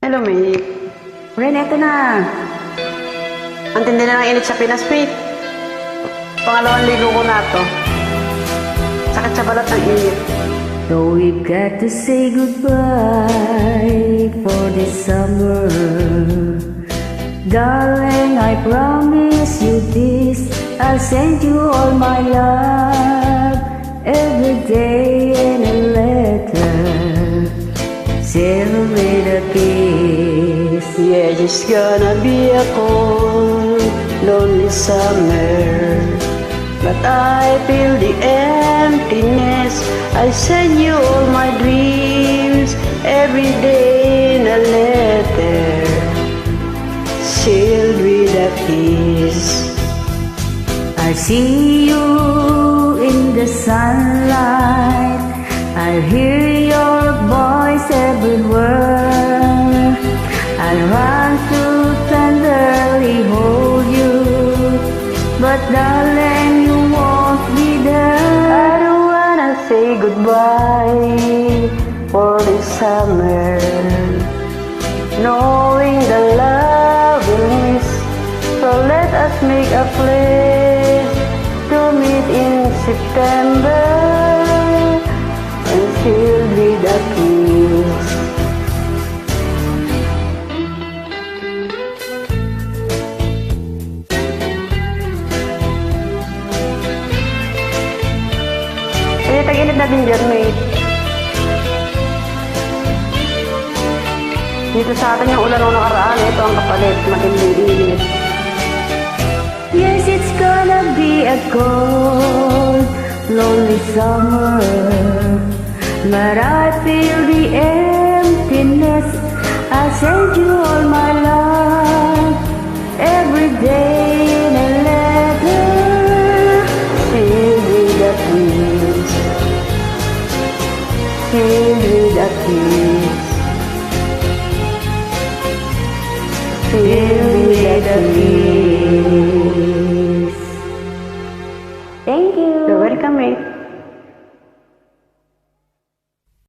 Hello, mate. Ren, eto na. Ang tindi na ng init sa Pinas, mate. Pangalawang ligo ko na to. Sakit sa balat ng init. Though we've got to say goodbye for this summer, darling, I promise you this, I'll send you all my love every day in a letter, sealed with a kiss. Yes, it's gonna be a cold, lonely summer, but I feel the emptiness. I send you all my dreams every day in a letter, sealed with a kiss. I see you in the sunlight, I hear your voice everywhere. I run to tenderly hold you, but darling, you won't be there. I don't wanna say goodbye for this summer, knowing the love will miss. So let us make a place to meet in September and sealed with a kiss. Eh, tag-init natin dyan, mate. Dito sa atin yung ulan nung nakaraan. Ito ang kapalit. Matinding init. Yes, it's gonna be a cold, lonely summer, but I feel the emptiness. I send you all my love every day in a letter, Sealed with a kiss. Sealed with a kiss. Sealed with a kiss.